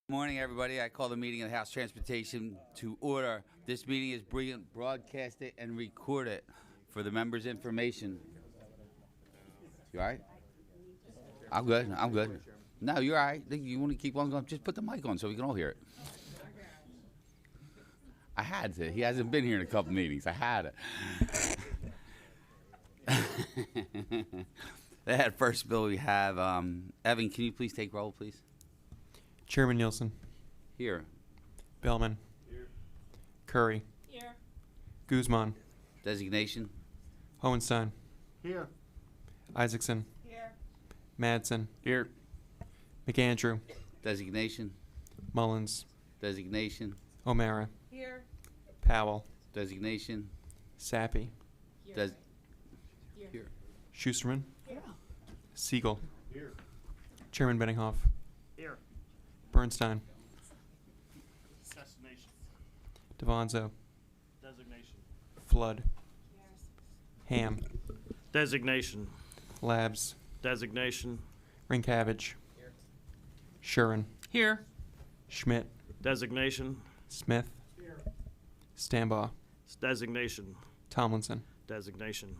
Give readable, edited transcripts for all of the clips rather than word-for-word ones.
Morning, everybody. I call the meeting of the House Transportation to order. This meeting is being broadcasted and recorded for the members' information. You all right? I'm good. I'm good. No, you're all right. You want to keep on going? Just put the mic on so we can all hear it. I had to. He hasn't been here in a couple meetings. I had it. That first bill we have, Evan, can you please take roll, please? Chairman Nielsen. Here. Bellman. Here. Curry. Here. Guzman. Designation. Hohenstein. Here. Isaacson. Here. Madsen. Here. McAndrew. Designation. Mullins. Designation. O'Mara. Here. Powell. Designation. Sappy. Des- Here. Schusterman. Here. Siegel. Here. Chairman Benninghoff. Here. Bernstein. Assassination. Devanzo. Designation. Flood. Ham. Designation. Labs. Designation. Rinkavage. Shuren. Here. Schmidt. Designation. Smith. Here. Stambaugh. Designation. Tomlinson. Designation.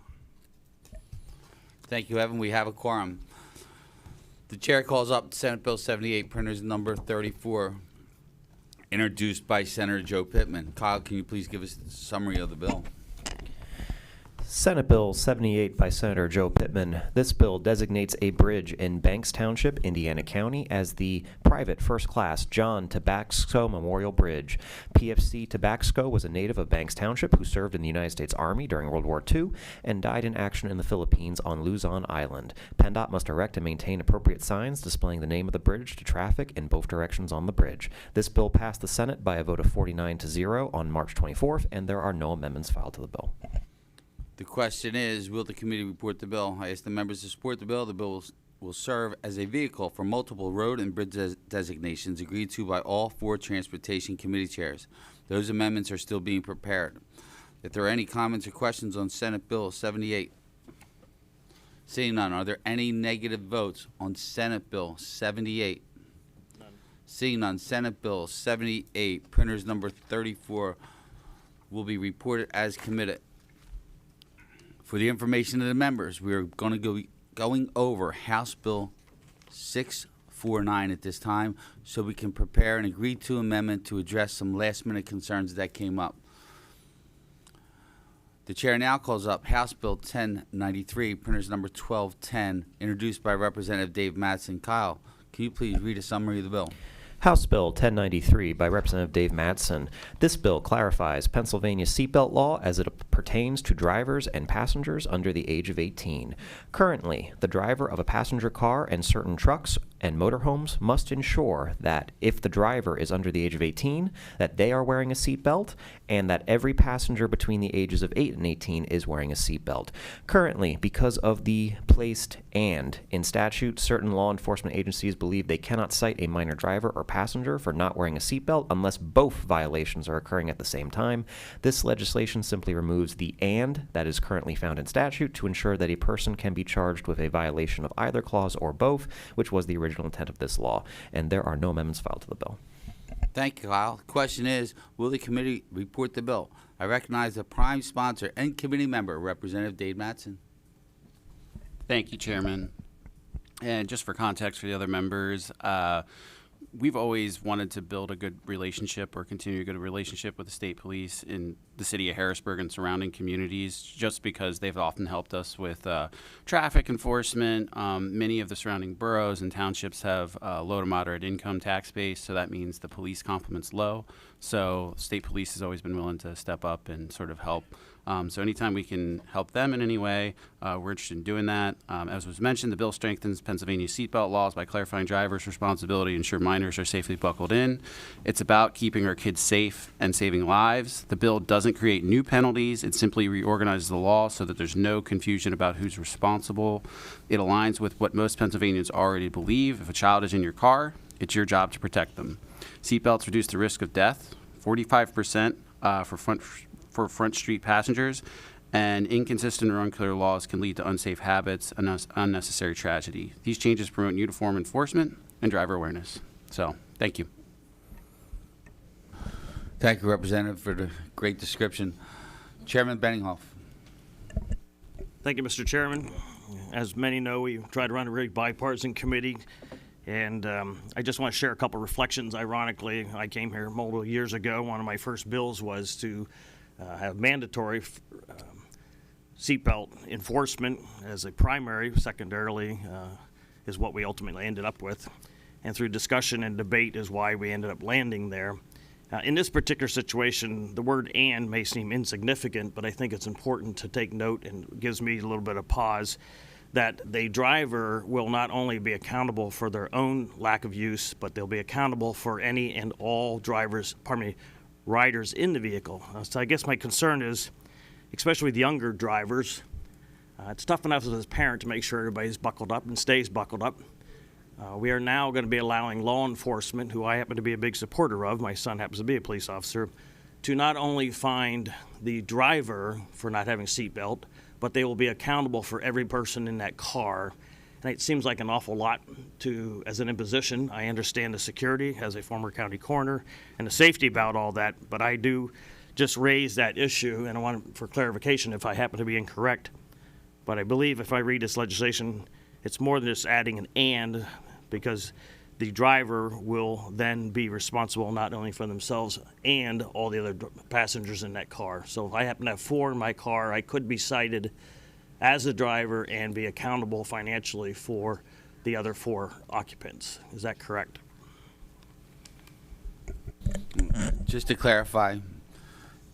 Thank you, Evan. We have a quorum. The chair calls up Senate Bill 78, printers number 34, introduced by Senator Joe Pittman. Kyle, can you please give us a summary of the bill? Senate Bill 78 by Senator Joe Pittman. This bill designates a bridge in Banks Township, Indiana County, as the private first-class John Tabaxco Memorial Bridge. PFC Tabaxco was a native of Banks Township who served in the United States Army during World War II and died in action in the Philippines on Luzon Island. PennDOT must erect and maintain appropriate signs displaying the name of the bridge to traffic in both directions on the bridge. This bill passed the Senate by a vote of 49-0 on March 24th, and there are no amendments filed to the bill. The question is, will the committee report the bill? I ask the members to support the bill. The bill will serve as a vehicle for multiple road and bridge designations agreed to by all four transportation committee chairs. Those amendments are still being prepared. If there are any comments or questions on Senate Bill 78, seeing none, are there any negative votes on Senate Bill 78? None. Seeing none, Senate Bill 78, printers number 34, will be reported as committed. For the information of the members, we are going to go going over House Bill 649 at this time so we can prepare an agreed-to amendment to address some last-minute concerns that came up. The chair now calls up House Bill 1093, printers number 1210, introduced by Representative Dave Madsen. Kyle, can you please read a summary of the bill? House Bill 1093 by Representative Dave Madsen. This bill clarifies Pennsylvania's seatbelt law as it pertains to drivers and passengers under the age of 18. Currently, the driver of a passenger car and certain trucks and motorhomes must ensure that if the driver is under the age of 18, that they are wearing a seatbelt, and that every passenger between the ages of 8 and 18 is wearing a seatbelt. Currently, because of the placed "and" in statute, certain law enforcement agencies believe they cannot cite a minor driver or passenger for not wearing a seatbelt unless both violations are occurring at the same time. This legislation simply removes the "and" that is currently found in statute to ensure that a person can be charged with a violation of either clause or both, which was the original intent of this law, and there are no amendments filed to the bill. Thank you, Kyle. The question is, will the committee report the bill? I recognize the prime sponsor and committee member, Representative Dave Madsen. Thank you, Chairman. And just for context for the other members, we've always wanted to build a good relationship or continue a good relationship with the state police in the city of Harrisburg and surrounding communities, just because they've often helped us with traffic enforcement. Many of the surrounding boroughs and townships have low to moderate income tax base, so that means the police complement's low. So state police has always been willing to step up and sort of help. So anytime we can help them in any way, we're interested in doing that. As was mentioned, the bill strengthens Pennsylvania's seatbelt laws by clarifying drivers' responsibility to ensure minors are safely buckled in. It's about keeping our kids safe and saving lives. The bill doesn't create new penalties. It simply reorganizes the law so that there's no confusion about who's responsible. It aligns with what most Pennsylvanians already believe. If a child is in your car, it's your job to protect them. Seatbelts reduce the risk of death, 45% for front street passengers, and inconsistent or unclear laws can lead to unsafe habits and unnecessary tragedy. These changes promote uniform enforcement and driver awareness. So, thank you. Thank you, Representative, for the great description. Chairman Benninghoff. Thank you, Mr. Chairman. As many know, we try to run a very bipartisan committee, and I just want to share a couple reflections. Ironically, I came here multiple years ago. One of my first bills was to have mandatory seatbelt enforcement as a primary. Secondarily is what we ultimately ended up with. And through discussion and debate is why we ended up landing there. In this particular situation, the word "and" may seem insignificant, but I think it's important to take note and gives me a little bit of pause that the driver will not only be accountable for their own lack of use, but they'll be accountable for any and all riders in the vehicle. So I guess my concern is, especially with younger drivers, it's tough enough as a parent to make sure everybody's buckled up and stays buckled up. We are now going to be allowing law enforcement, who I happen to be a big supporter of, my son happens to be a police officer, to not only find the driver for not having a seatbelt, but they will be accountable for every person in that car. And it seems like an awful lot as an imposition. I understand the security as a former county coroner and the safety about all that, but I do just raise that issue, and I want for clarification if I happen to be incorrect. But I believe if I read this legislation, it's more than just adding an "and", because the driver will then be responsible not only for themselves and all the other passengers in that car. So if I happen to have 4 in my car, I could be cited as a driver and be accountable financially for the other 4 occupants. Is that correct? Just to clarify,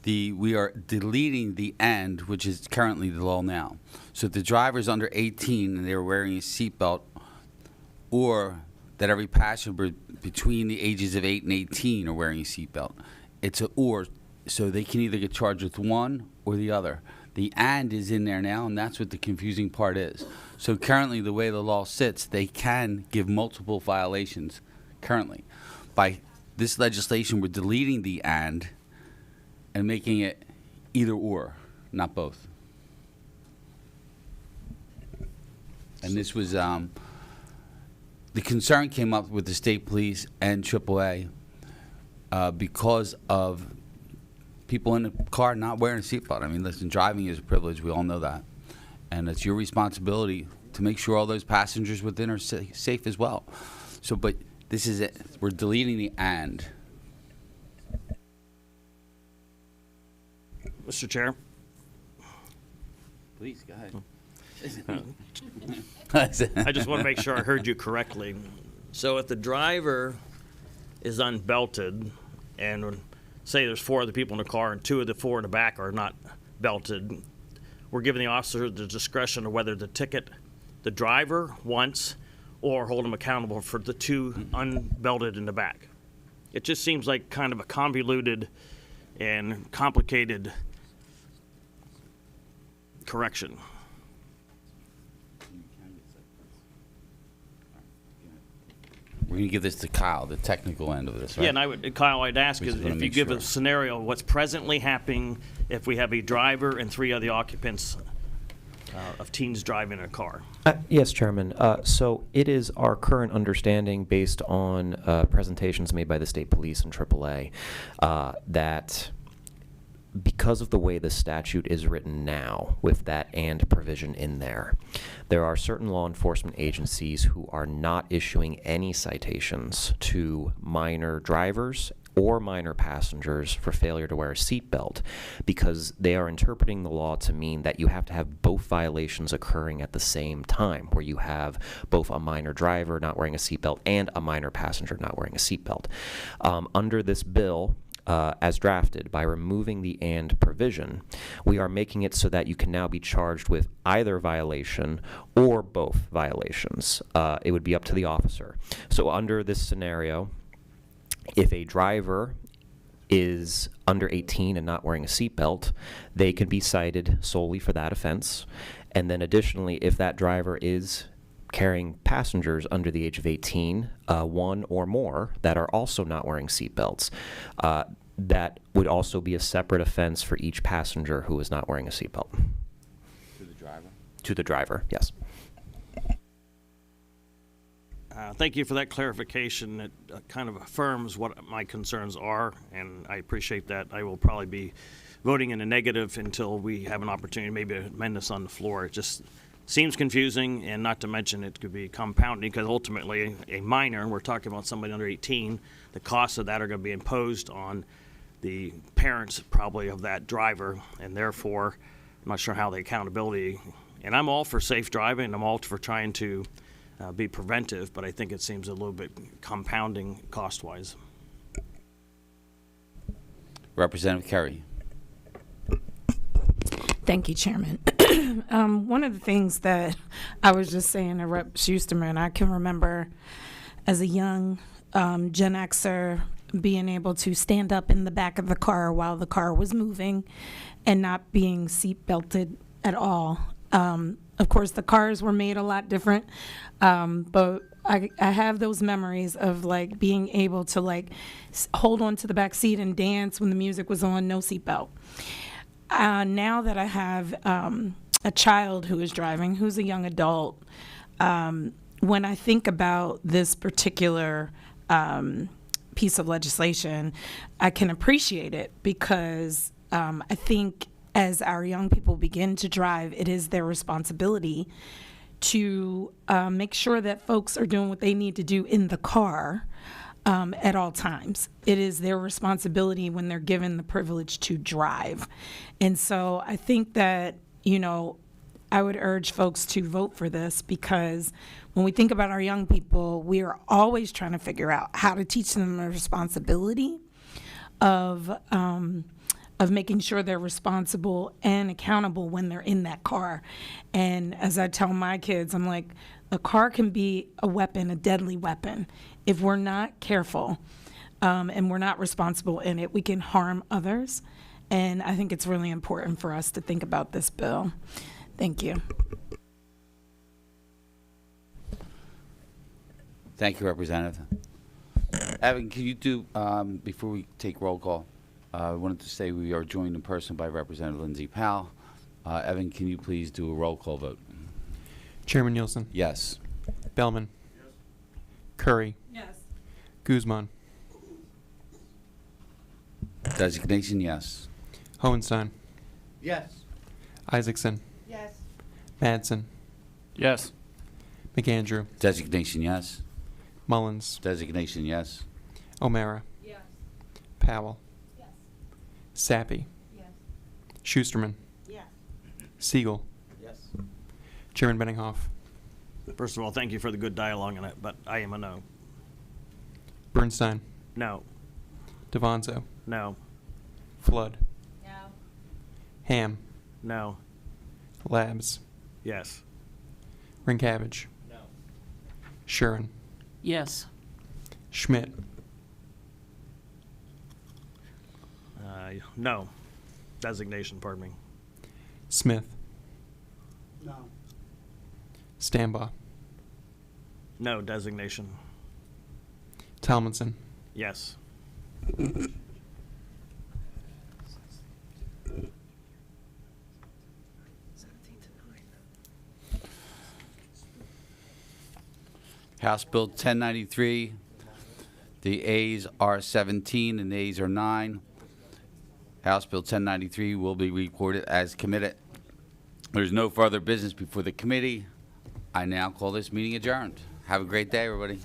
we are deleting the "and", which is currently the law now. So if the driver's under 18 and they're wearing a seatbelt, or that every passenger between the ages of 8 and 18 are wearing a seatbelt, it's a "or", so they can either get charged with one or the other. The "and" is in there now, and that's what the confusing part is. So currently, the way the law sits, they can give multiple violations currently. By this legislation, we're deleting the "and" and making it either or, not both. And this was, the concern came up with the state police and AAA because of people in the car not wearing a seatbelt. I mean, listen, driving is a privilege. We all know that. And it's your responsibility to make sure all those passengers within are safe as well. So, but this is it. We're deleting the "and". Mr. Chair? Please, go ahead. I just want to make sure I heard you correctly. So if the driver is unbelted, and say there's 4 other people in the car and 2 of the 4 in the back are not belted, we're giving the officer the discretion of whether to ticket the driver once or hold him accountable for the 2 unbelted in the back. It just seems like kind of a convoluted and complicated correction. We're going to give this to Kyle, the technical end of this, right? Yeah, and Kyle, I'd ask We is just wanna if you make give sure. a scenario of what's presently happening if we have a driver and 3 other occupants of teens driving a car. Yes, Chairman. So it is our current understanding, based on presentations made by the state police and AAA, that because of the way the statute is written now, with that "and" provision in there, there are certain law enforcement agencies who are not issuing any citations to minor drivers or minor passengers for failure to wear a seatbelt, because they are interpreting the law to mean that you have to have both violations occurring at the same time, where you have both a minor driver not wearing a seatbelt and a minor passenger not wearing a seatbelt. Under this bill, as drafted, by removing the "and" provision, we are making it so that you can now be charged with either violation or both violations. It would be up to the officer. So under this scenario, if a driver is under 18 and not wearing a seatbelt, they can be cited solely for that offense. And then additionally, if that driver is carrying passengers under the age of 18, 1 or more, that are also not wearing seatbelts, that would also be a separate offense for each passenger who is not wearing a seatbelt. To the driver? To the driver, yes. Thank you for that clarification. It kind of affirms what my concerns are, and I appreciate that. I will probably be voting in a negative until we have an opportunity maybe to amend this on the floor. It just seems confusing, and not to mention it could be compounding, because ultimately a minor, we're talking about somebody under 18, the costs of that are going to be imposed on the parents probably of that driver, and therefore I'm not sure how the accountability, and I'm all for safe driving, and I'm all for trying to be preventive, but I think it seems a little bit compounding cost-wise. Representative Kerry. Thank you, Chairman. One of the things that I was just saying to Rep. Schusterman, I can remember as a young Gen Xer being able to stand up in the back of the car while the car was moving and not being seat belted at all. Of course, the cars were made a lot different, but I have those memories of like being able to like hold on to the back seat and dance when the music was on, no seatbelt. Now that I have a child who is driving, who's a young adult, when I think about this particular piece of legislation, I can appreciate it because I think as our young people begin to drive, it is their responsibility to make sure that folks are doing what they need to do in the car at all times. It is their responsibility when they're given the privilege to drive. And so I think that, you know, I would urge folks to vote for this because when we think about our young people, we are always trying to figure out how to teach them the responsibility of making sure they're responsible and accountable when they're in that car. And as I tell my kids, I'm like, a car can be a weapon, a deadly weapon. If we're not careful and we're not responsible in it, we can harm others. And I think it's really important for us to think about this bill. Thank you. Thank you, Representative. Evan, can you do, before we take roll call, I wanted to say we are joined in person by Representative Lindsay Powell. Evan, can you please do a roll call vote? Chairman Nielsen. Yes. Bellman. Curry. Yes. Guzman. Designation, yes. Hohenstein. Yes. Isaacson. Yes. Madsen. Yes. McAndrew. Designation, yes. Mullins. Designation, yes. O'Mara. Yes. Powell. Yes. Sappy. Yes. Schusterman. Yes. Siegel. Yes. Chairman Benninghoff. First of all, thank you for the good dialogue on it, but I am a no. Bernstein. No. Devanzo. No. Flood. No. Ham. No. Labs. Yes. Rinkavage. No. Shuren. Yes. Schmidt. No. Designation, pardon me. Smith. No. Stambaugh. No. Designation. Talmonson. Yes. House Bill 1093, the A's are 17 and the A's are 9. House Bill 1093 will be reported as committed. There's no further business before the committee. I now call this meeting adjourned. Have a great day, everybody.